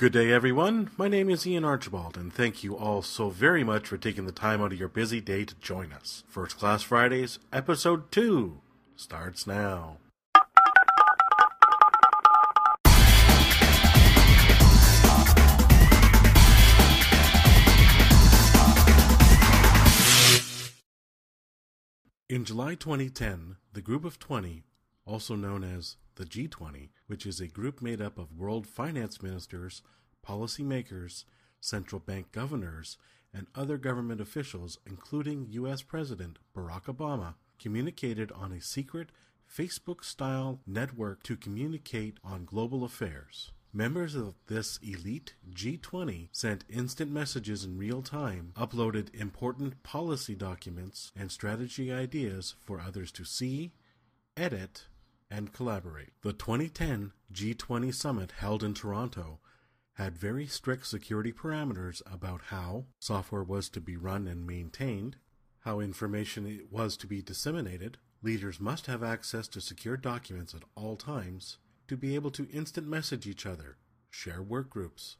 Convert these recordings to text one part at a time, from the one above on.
Good day, everyone. My name is Ian Archibald, and thank you all so very much for taking the time out of your busy day to join us. First Class Fridays, Episode 2 starts now. In July 2010, the Group of 20, also known as the G20, which is a group made up of world finance ministers, policymakers, central bank governors, and other government officials, including U.S. President Barack Obama, communicated on a secret Facebook-style network to communicate on global affairs. Members of this elite G20 sent instant messages in real time, uploaded important policy documents and strategy ideas for others to see, edit, and collaborate. The 2010 G20 summit held in Toronto had very strict security parameters about how software was to be run and maintained, how information was to be disseminated. Leaders must have access to secure documents at all times, to be able to instant message each other, share work groups,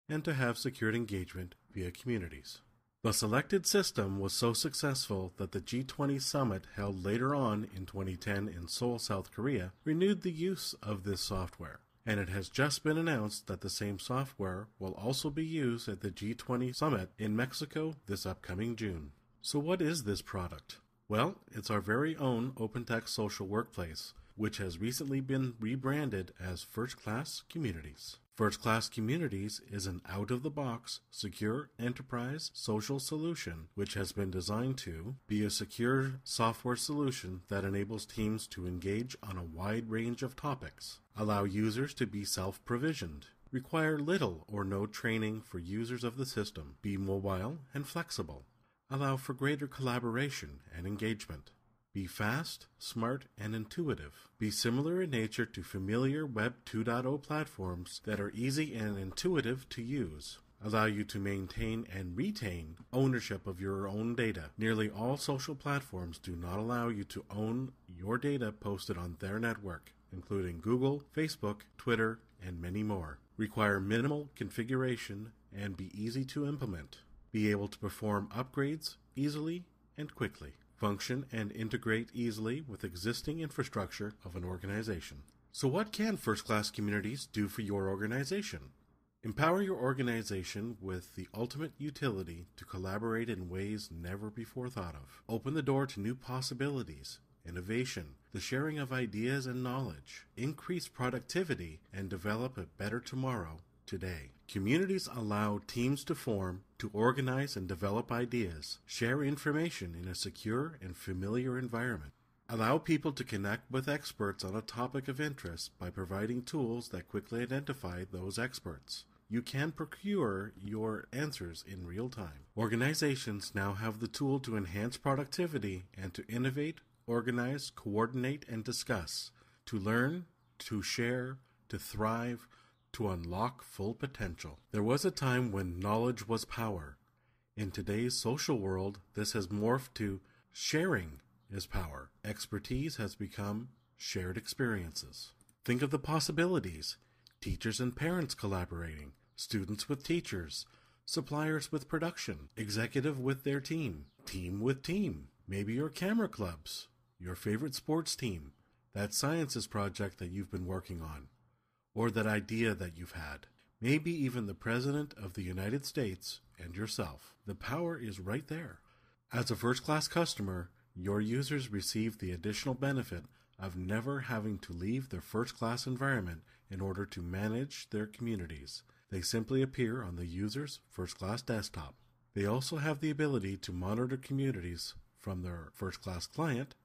and to have secured engagement via communities. The selected system was so successful that the G20 summit held later on in 2010 in Seoul, South Korea, renewed the use of this software. And it has just been announced that the same software will also be used at the G20 summit in Mexico this upcoming June. So what is this product? Well, it's our very own OpenText social workplace, which has recently been rebranded as FirstClass Communities. FirstClass Communities is an out-of-the-box, secure enterprise social solution which has been designed to be a secure software solution that enables teams to engage on a wide range of topics, allow users to be self-provisioned, require little or no training for users of the system, be mobile and flexible, allow for greater collaboration and engagement, be fast, smart, and intuitive. Be similar in nature to familiar Web 2.0 platforms that are easy and intuitive to use. Allow you to maintain and retain ownership of your own data. Nearly all social platforms do not allow you to own your data posted on their network, including Google, Facebook, Twitter, and many more. Require minimal configuration and be easy to implement. Be able to perform upgrades easily and quickly. Function and integrate easily with existing infrastructure of an organization. So what can FirstClass Communities do for your organization? Empower your organization with the ultimate utility to collaborate in ways never before thought of. Open the door to new possibilities, innovation, the sharing of ideas and knowledge. Increase productivity and develop a better tomorrow today. Communities allow teams to form, to organize and develop ideas, share information in a secure and familiar environment. Allow people to connect with experts on a topic of interest by providing tools that quickly identify those experts. You can procure your answers in real time. Organizations now have the tool to enhance productivity and to innovate, organize, coordinate, and discuss, to learn, to share, to thrive, to unlock full potential. There was a time when knowledge was power. In today's social world, this has morphed to sharing is power. Expertise has become shared experiences. Think of the possibilities. Teachers and parents collaborating, students with teachers, suppliers with production, executive with their team, team with team, maybe your camera clubs, your favorite sports team, that sciences project that you've been working on, or that idea that you've had, maybe even the President of the United States and yourself. The power is right there. As a first-class customer, your users receive the additional benefit of never having to leave their first-class environment in order to manage their communities. They simply appear on the user's first-class desktop. They also have the ability to monitor communities from their first-class client,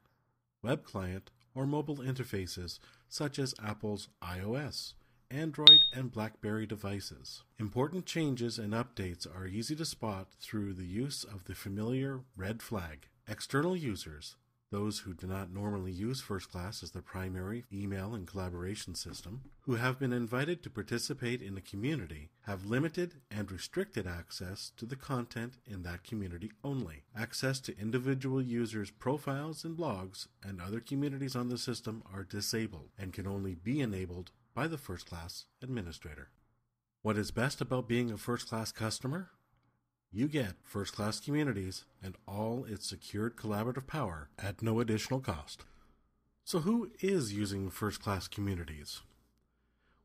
web client, or mobile interfaces such as Apple's iOS, Android, and BlackBerry devices. Important changes and updates are easy to spot through the use of the familiar red flag. External users, those who do not normally use FirstClass as their primary email and collaboration system, who have been invited to participate in a community, have limited and restricted access to the content in that community only. Access to individual users' profiles and blogs and other communities on the system are disabled and can only be enabled by the FirstClass administrator. What is best about being a FirstClass customer? You get FirstClass Communities and all its secured collaborative power at no additional cost. So who is using FirstClass Communities?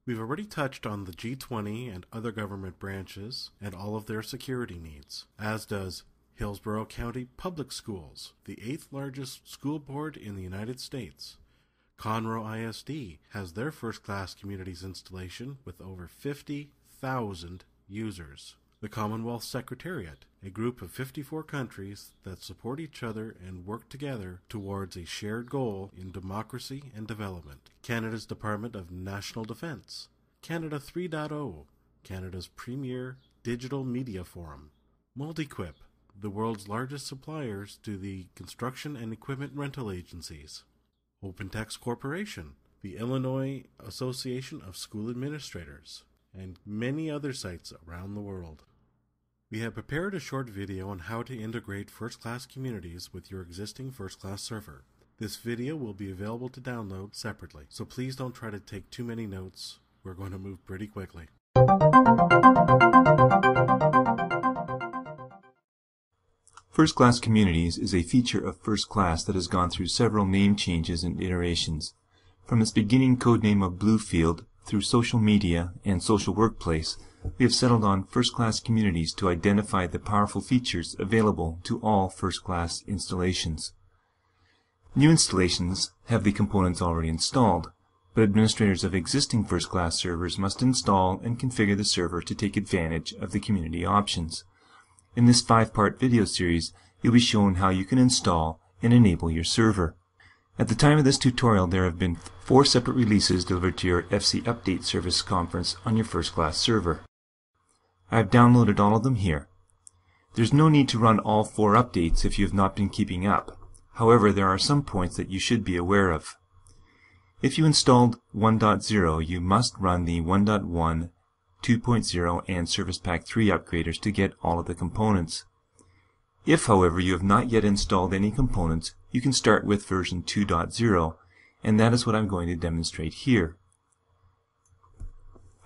We've already touched on the G20 and other government branches and all of their security needs, as does Hillsborough County Public Schools, the 8th largest school board in the United States. Conroe ISD has their FirstClass Communities installation with over 50,000 users. The Commonwealth Secretariat, a group of 54 countries that support each other and work together towards a shared goal in democracy and development. Canada's Department of National Defence. Canada 3.0, Canada's premier digital media forum. Multiquip, the world's largest suppliers to the construction and equipment rental agencies. OpenText Corporation, the Illinois Association of School Administrators, and many other sites around the world. We have prepared a short video on how to integrate FirstClass Communities with your existing FirstClass server. This video will be available to download separately, so please don't try to take too many notes. We're going to move pretty quickly. FirstClass Communities is a feature of FirstClass that has gone through several name changes and iterations. From its beginning codename of Bluefield through social media and social workplace, we have settled on FirstClass Communities to identify the powerful features available to all FirstClass installations. New installations have the components already installed, but administrators of existing FirstClass servers must install and configure the server to take advantage of the community options. In this 5-part video series, you'll be shown how you can install and enable your server. At the time of this tutorial, there have been 4 separate releases delivered to your FC Update Service conference on your FirstClass server. I've downloaded all of them here. There's no need to run all 4 updates if you have not been keeping up. However, there are some points that you should be aware of. If you installed 1.0, you must run the 1.1, 2.0, and Service Pack 3 upgraders to get all of the components. If, however, you have not yet installed any components, you can start with version 2.0, and that is what I'm going to demonstrate here.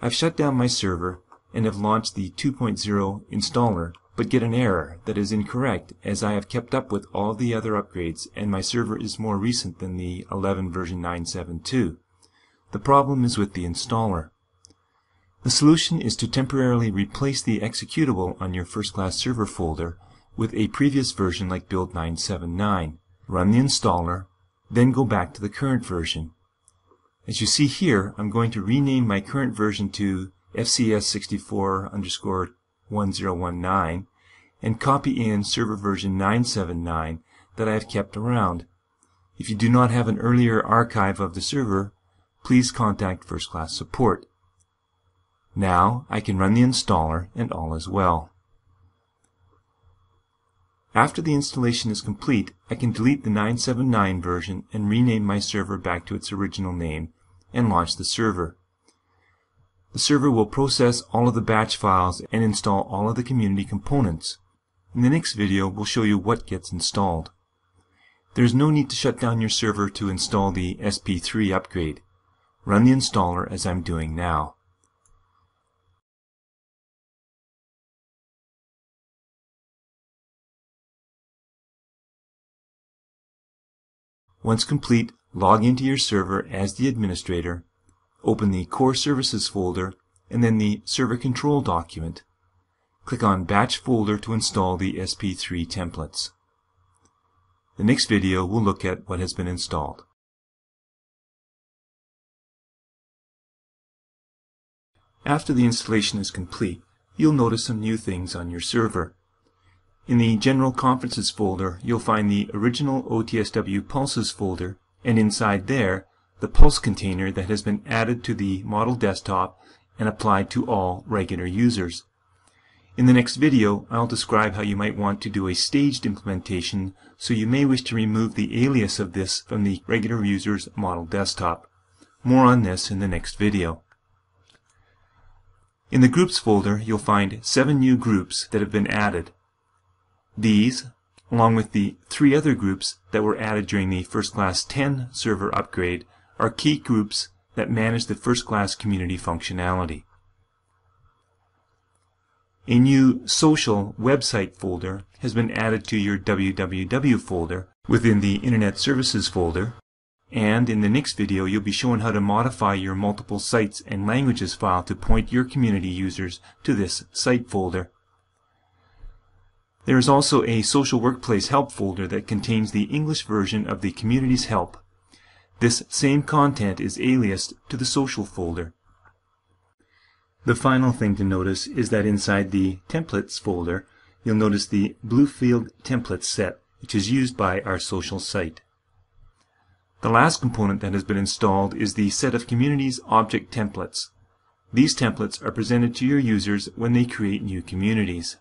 I've shut down my server and have launched the 2.0 installer, but get an error that is incorrect, as I have kept up with all the other upgrades and my server is more recent than the 11 version 9.7.2. The problem is with the installer. The solution is to temporarily replace the executable on your FirstClass server folder with a previous version like build 9.7.9. Run the installer, then go back to the current version. As you see here, I'm going to rename my current version to FCS64_1019 and copy in server version 9.7.9 that I have kept around. If you do not have an earlier archive of the server, please contact FirstClass support. Now I can run the installer and all is well. After the installation is complete, I can delete the 9.7.9 version and rename my server back to its original name and launch the server. The server will process all of the batch files and install all of the community components. In the next video, we'll show you what gets installed. There's no need to shut down your server to install the SP3 upgrade. Run the installer as I'm doing now. Once complete, log into your server as the administrator, open the Core Services folder, and then the Server Control document. Click on Batch folder to install the SP3 templates. The next video will look at what has been installed. After the installation is complete, you'll notice some new things on your server. In the General Conferences folder, you'll find the original OTSW Pulses folder, and inside there, the Pulse container that has been added to the model desktop and applied to all regular users. In the next video, I'll describe how you might want to do a staged implementation, so you may wish to remove the alias of this from the regular user's model desktop. More on this in the next video. In the Groups folder, you'll find 7 new groups that have been added. These, along with the 3 other groups that were added during the FirstClass 10 server upgrade, are key groups that manage the FirstClass community functionality. A new social website folder has been added to your www folder within the Internet Services folder, and in the next video you'll be shown how to modify your multiple sites and languages file to point your community users to this site folder. There is also a social workplace help folder that contains the English version of the community's help. This same content is aliased to the social folder. The final thing to notice is that inside the templates folder, you'll notice the Bluefield template set, which is used by our social site. The last component that has been installed is the set of communities object templates. These templates are presented to your users when they create new communities.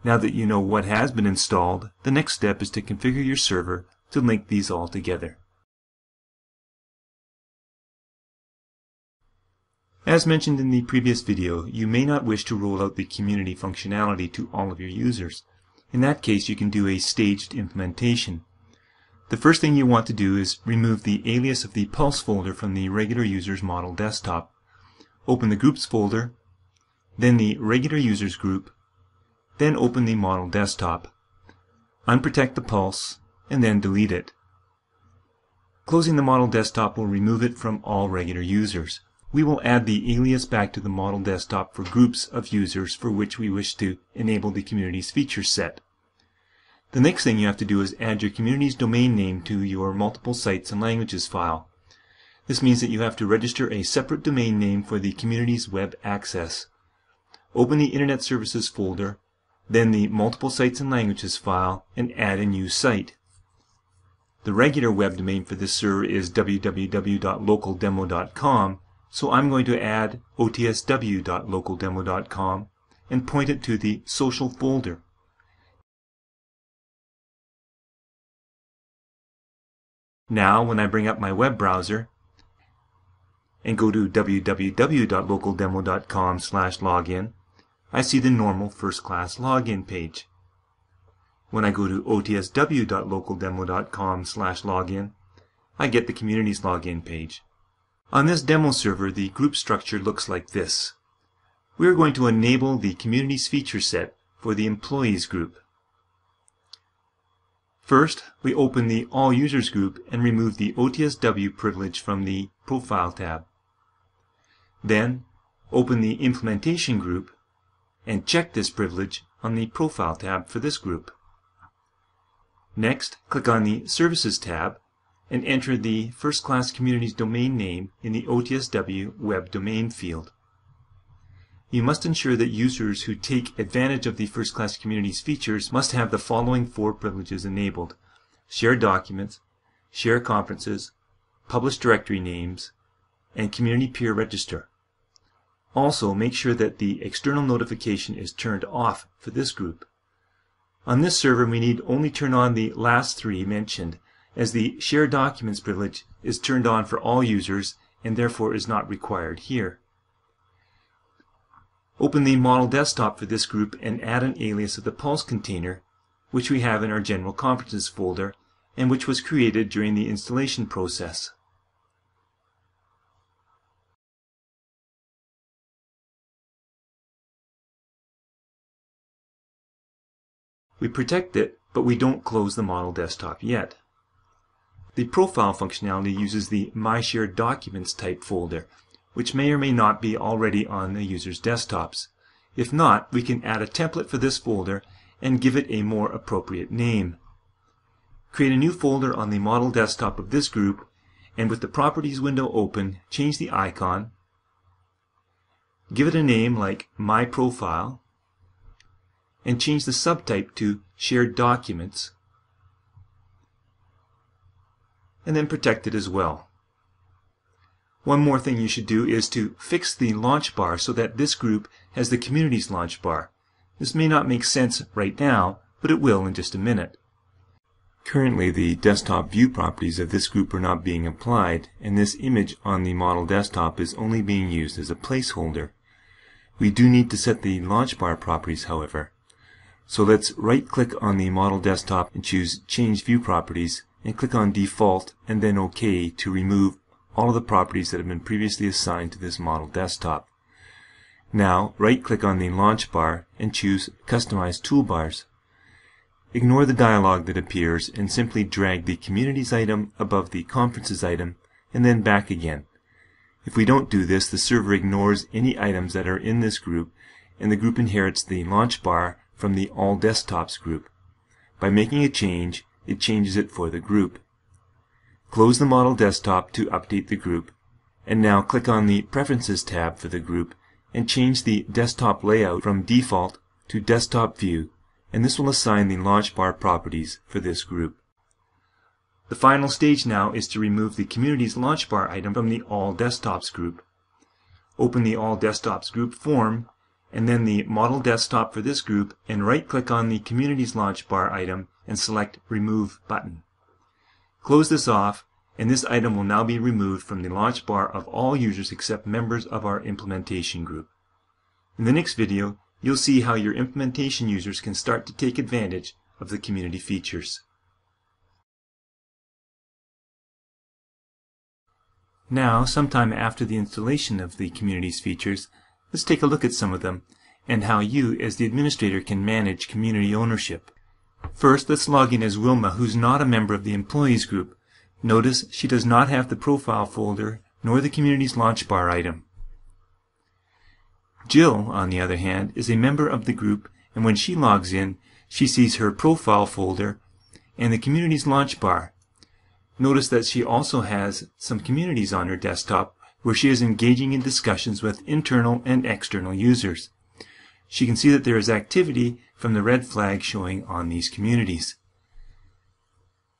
Now that you know what has been installed, the next step is to configure your server to link these all together. As mentioned in the previous video, you may not wish to roll out the community functionality to all of your users. In that case, you can do a staged implementation. The first thing you want to do is remove the alias of the Pulse folder from the regular users model desktop. Open the Groups folder, then the regular users group, then open the model desktop. Unprotect the Pulse, and then delete it. Closing the model desktop will remove it from all regular users. We will add the alias back to the model desktop for groups of users for which we wish to enable the community's feature set. The next thing you have to do is add your community's domain name to your multiple sites and languages file. This means that you have to register a separate domain name for the community's web access. Open the Internet Services folder, then the multiple sites and languages file, and add a new site. The regular web domain for this server is www.localdemo.com, so I'm going to add otsw.localdemo.com and point it to the social folder. Now, when I bring up my web browser and go to www.localdemo.com/login, I see the normal First Class login page. When I go to otsw.localdemo.com/login, I get the community's login page. On this demo server, the group structure looks like this. We are going to enable the community's feature set for the employees group. First, we open the All Users group and remove the OTSW privilege from the Profile tab. Then, open the Implementation group and check this privilege on the Profile tab for this group. Next, click on the Services tab and enter the FirstClass Communities domain name in the OTSW web domain field. You must ensure that users who take advantage of the FirstClass Communities features must have the following 4 privileges enabled: Share Documents, Share Conferences, Publish Directory Names, and Community Peer Register. Also, make sure that the external notification is turned off for this group. On this server, we need only turn on the last 3 mentioned, as the Share Documents privilege is turned on for all users and therefore is not required here. Open the model desktop for this group and add an alias of the Pulse container, which we have in our General Conferences folder and which was created during the installation process. We protect it, but we don't close the model desktop yet. The profile functionality uses the My Shared Documents type folder, which may or may not be already on the user's desktops. If not, we can add a template for this folder and give it a more appropriate name. Create a new folder on the model desktop of this group, and with the Properties window open, change the icon, give it a name like My Profile, and change the subtype to Shared Documents, and then protect it as well. One more thing you should do is to fix the launch bar so that this group has the community's launch bar. This may not make sense right now, but it will in just a minute. Currently, the desktop view properties of this group are not being applied, and this image on the model desktop is only being used as a placeholder. We do need to set the launch bar properties, however. So let's right-click on the model desktop and choose Change View Properties, and click on Default and then OK to remove all of the properties that have been previously assigned to this model desktop. Now, right-click on the launch bar and choose Customize Toolbars. Ignore the dialog that appears and simply drag the Communities item above the Conferences item and then back again. If we don't do this, the server ignores any items that are in this group and the group inherits the launch bar from the All Desktops group. By making a change, it changes it for the group. Close the model desktop to update the group, and now click on the Preferences tab for the group and change the desktop layout from Default to Desktop View, and this will assign the launch bar properties for this group. The final stage now is to remove the Communities launch bar item from the All Desktops group. Open the All Desktops group form, and then the model desktop for this group, and right-click on the Communities launch bar item and select Remove button. Close this off, and this item will now be removed from the launch bar of all users except members of our implementation group. In the next video, you'll see how your implementation users can start to take advantage of the community features. Now, sometime after the installation of the communities features, let's take a look at some of them and how you, as the administrator, can manage community ownership. First, let's log in as Wilma, who's not a member of the employees group. Notice she does not have the profile folder nor the communities launch bar item. Jill, on the other hand, is a member of the group, and when she logs in, she sees her profile folder and the communities launch bar. Notice that she also has some communities on her desktop where she is engaging in discussions with internal and external users. She can see that there is activity from the red flag showing on these communities.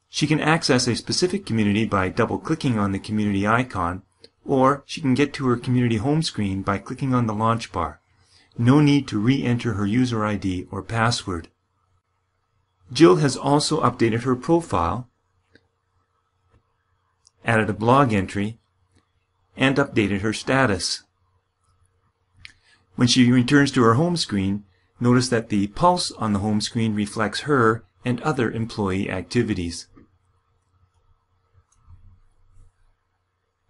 She can access a specific community by double-clicking on the community icon, or she can get to her community home screen by clicking on the launch bar. No need to re-enter her user ID or password. Jill has also updated her profile, added a blog entry, and updated her status. When she returns to her home screen, notice that the pulse on the home screen reflects her and other employee activities.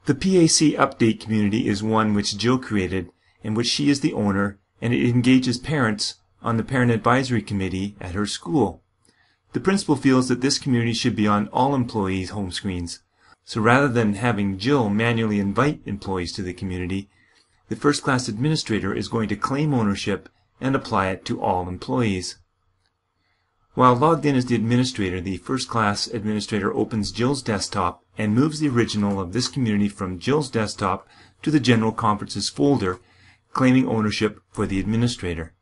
The PAC Update community is one which Jill created, in which she is the owner, and it engages parents on the Parent Advisory Committee at her school. The principal feels that this community should be on all employees' home screens. So rather than having Jill manually invite employees to the community, the First Class Administrator is going to claim ownership and apply it to all employees. While logged in as the administrator, the First Class Administrator opens Jill's desktop and moves the original of this community from Jill's desktop to the General Conferences folder, claiming ownership for the administrator.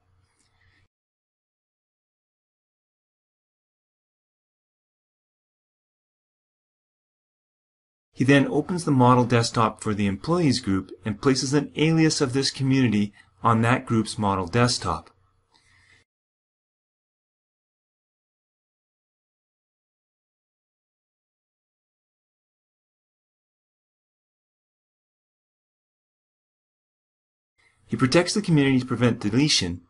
He then opens the model desktop for the employees group and places an alias of this community on that group's model desktop. He protects the community to prevent deletion,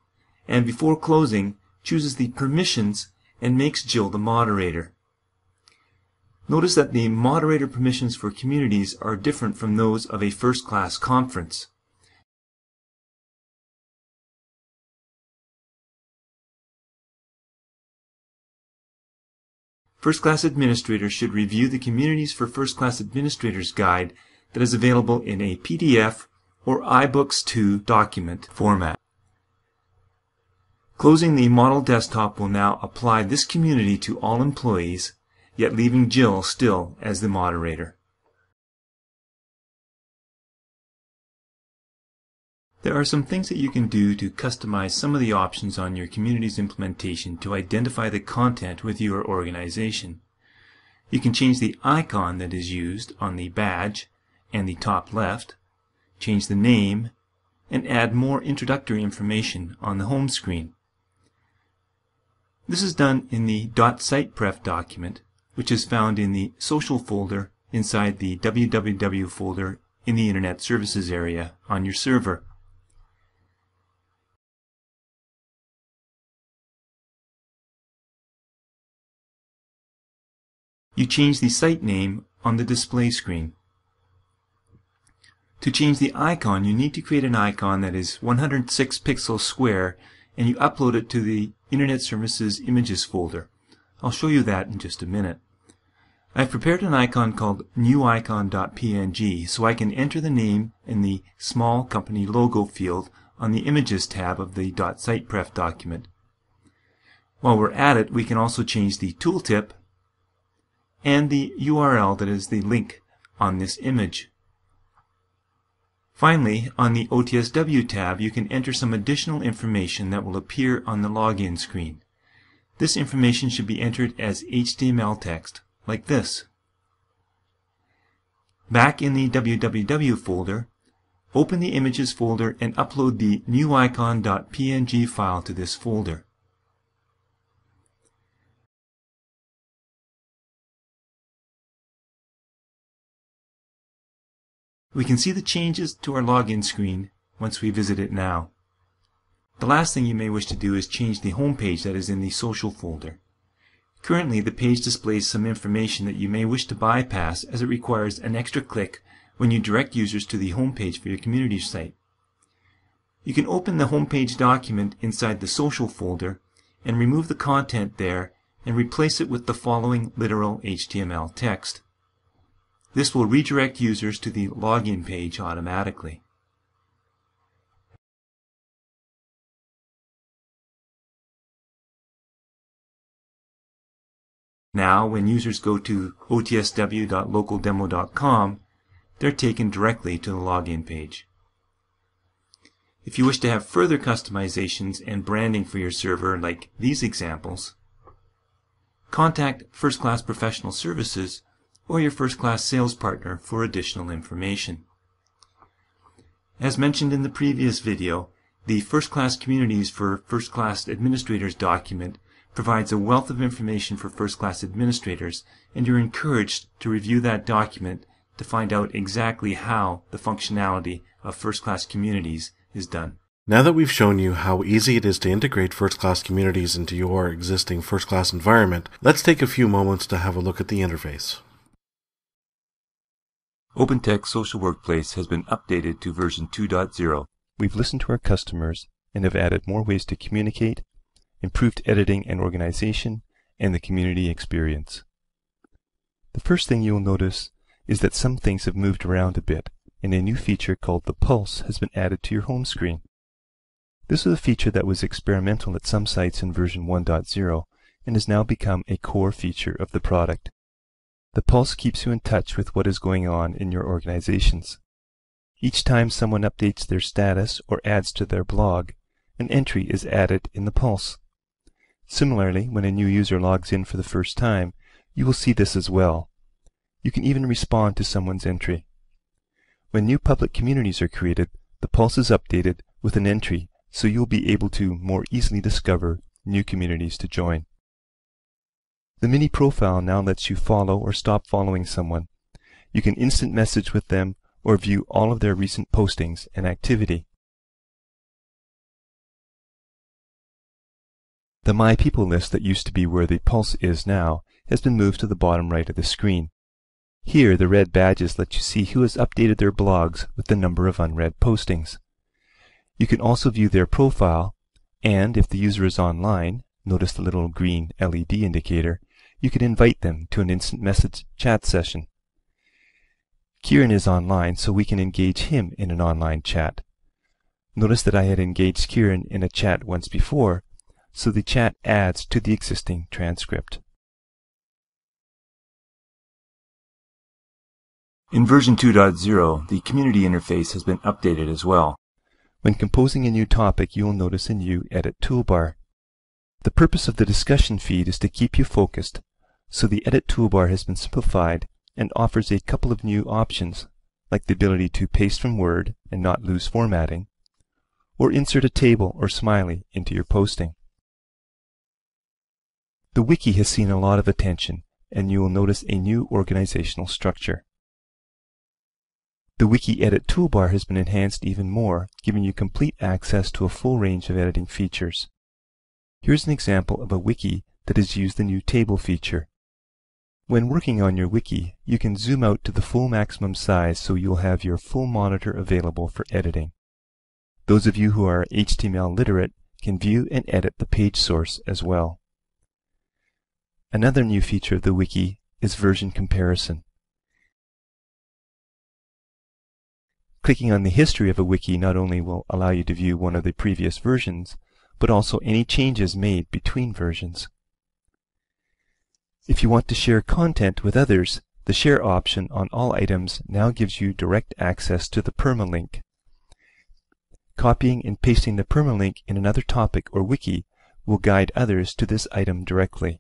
and before closing, chooses the permissions and makes Jill the moderator. Notice that the moderator permissions for communities are different from those of a first-class conference. First-class administrators should review the Communities for First-Class Administrators guide that is available in a PDF or iBooks 2 document format. Closing the model desktop will now apply this community to all employees, yet leaving Jill still as the moderator. There are some things that you can do to customize some of the options on your community's implementation to identify the content with your organization. You can change the icon that is used on the badge and the top left, change the name, and add more introductory information on the home screen. This is done in the .sitepref document, which is found in the Social folder inside the www folder in the Internet Services area on your server. You change the site name on the display screen. To change the icon, you need to create an icon that is 106 pixels square, and you upload it to the Internet Services Images folder. I'll show you that in just a minute. I've prepared an icon called newicon.png so I can enter the name in the small company logo field on the Images tab of the .sitepref document. While we're at it, we can also change the tooltip and the URL that is the link on this image. Finally, on the OTSW tab, you can enter some additional information that will appear on the login screen. This information should be entered as HTML text, like this. Back in the www folder, open the Images folder and upload the newicon.png file to this folder. We can see the changes to our login screen once we visit it now. The last thing you may wish to do is change the home page that is in the social folder. Currently, the page displays some information that you may wish to bypass as it requires an extra click when you direct users to the home page for your community site. You can open the home page document inside the social folder and remove the content there and replace it with the following literal HTML text. This will redirect users to the login page automatically. Now, when users go to otsw.localdemo.com, they're taken directly to the login page. If you wish to have further customizations and branding for your server, like these examples, contact First Class Professional Services or your First Class sales partner for additional information. As mentioned in the previous video, the First Class Communities for First Class Administrators document provides a wealth of information for First Class administrators, and you're encouraged to review that document to find out exactly how the functionality of First Class Communities is done. Now that we've shown you how easy it is to integrate FirstClass Communities into your existing FirstClass environment, let's take a few moments to have a look at the interface. OpenText Social Workplace has been updated to version 2.0. We've listened to our customers and have added more ways to communicate, improved editing and organization, and the community experience. The first thing you will notice is that some things have moved around a bit, and a new feature called the Pulse has been added to your home screen. This is a feature that was experimental at some sites in version 1.0 and has now become a core feature of the product. The Pulse keeps you in touch with what is going on in your organizations. Each time someone updates their status or adds to their blog, an entry is added in the Pulse. Similarly, when a new user logs in for the first time, you will see this as well. You can even respond to someone's entry. When new public communities are created, the Pulse is updated with an entry, so you'll be able to more easily discover new communities to join. The mini profile now lets you follow or stop following someone. You can instant message with them or view all of their recent postings and activity. The My People list that used to be where the Pulse is now has been moved to the bottom right of the screen. Here, the red badges let you see who has updated their blogs with the number of unread postings. You can also view their profile, and if the user is online, notice the little green LED indicator, you can invite them to an instant message chat session. Kieran is online, so we can engage him in an online chat. Notice that I had engaged Kieran in a chat once before, so the chat adds to the existing transcript. In version 2.0, the community interface has been updated as well. When composing a new topic, you will notice a new Edit toolbar. The purpose of the discussion feed is to keep you focused, so the Edit toolbar has been simplified and offers a couple of new options, like the ability to paste from Word and not lose formatting, or insert a table or smiley into your posting. The wiki has seen a lot of attention, and you will notice a new organizational structure. The Wiki Edit toolbar has been enhanced even more, giving you complete access to a full range of editing features. Here's an example of a wiki that has used the new table feature. When working on your wiki, you can zoom out to the full maximum size so you'll have your full monitor available for editing. Those of you who are HTML literate can view and edit the page source as well. Another new feature of the wiki is version comparison. Clicking on the history of a wiki not only will allow you to view one of the previous versions, but also any changes made between versions. If you want to share content with others, the Share option on all items now gives you direct access to the permalink. Copying and pasting the permalink in another topic or wiki will guide others to this item directly.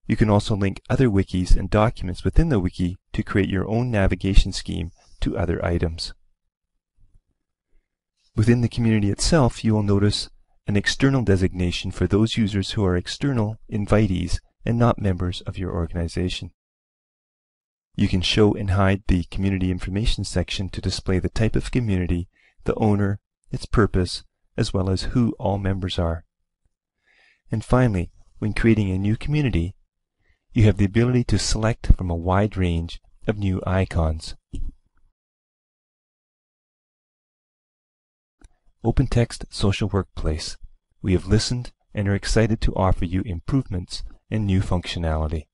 You can also link other wikis and documents within the wiki to create your own navigation scheme to other items. Within the community itself, you will notice an external designation for those users who are external invitees and not members of your organization. You can show and hide the community information section to display the type of community, the owner, its purpose, as well as who all members are. And finally, when creating a new community, you have the ability to select from a wide range of new icons. OpenText Social Workplace. We have listened and are excited to offer you improvements and new functionality.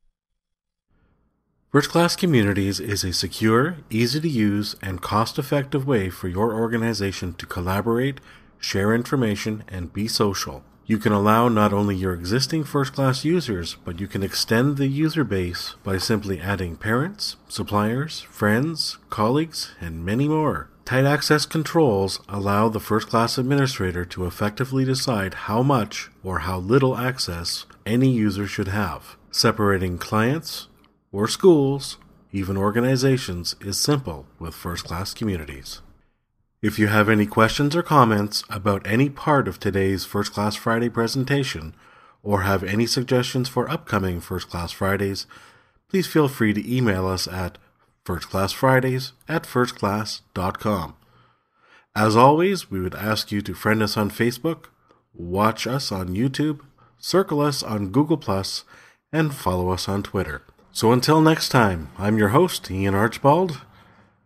FirstClass Communities is a secure, easy-to-use, and cost-effective way for your organization to collaborate, share information, and be social. You can allow not only your existing FirstClass users, but you can extend the user base by simply adding parents, suppliers, friends, colleagues, and many more. Tight access controls allow the FirstClass administrator to effectively decide how much or how little access any user should have. Separating clients or schools, even organizations, is simple with FirstClass Communities. If you have any questions or comments about any part of today's FirstClass Friday presentation, or have any suggestions for upcoming FirstClass Fridays, please feel free to email us at firstclassfridays@firstclass.com. As always, we would ask you to friend us on Facebook, watch us on YouTube, circle us on Google+, and follow us on Twitter. So until next time, I'm your host, Ian Archibald,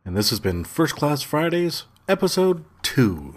and this has been FirstClass Fridays, Episode 2.